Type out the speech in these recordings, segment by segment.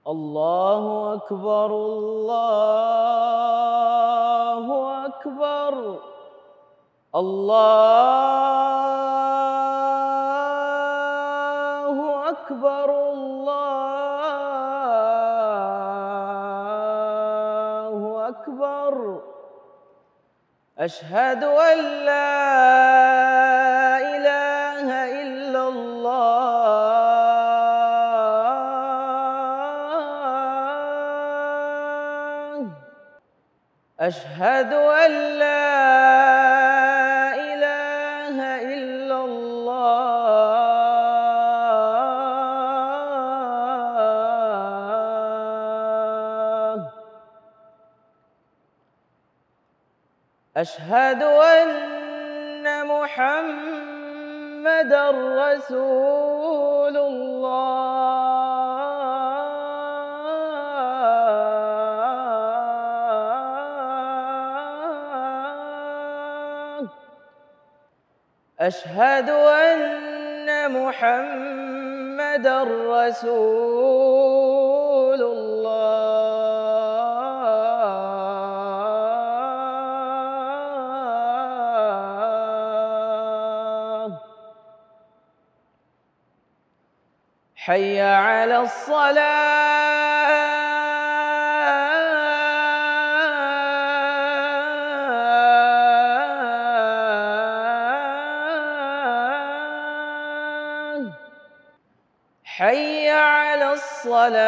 الله أكبر الله أكبر الله أكبر الله أكبر أشهد أن لا إله إلا الله أشهد أن لا إله إلا الله أشهد أن محمدًا رسول الله أشهد أن محمدًا رسول الله حي على الصلاة حي على الصلاة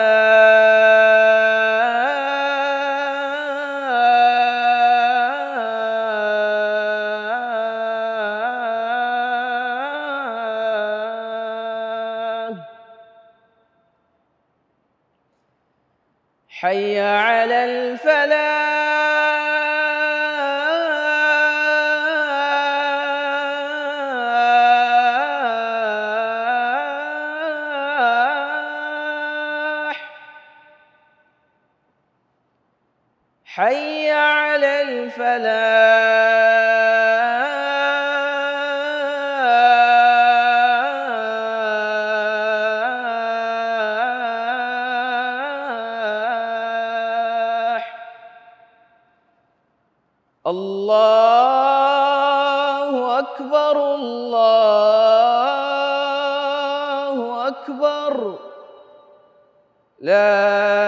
حي على الفلاح حي على الفلاح الله أكبر الله أكبر لا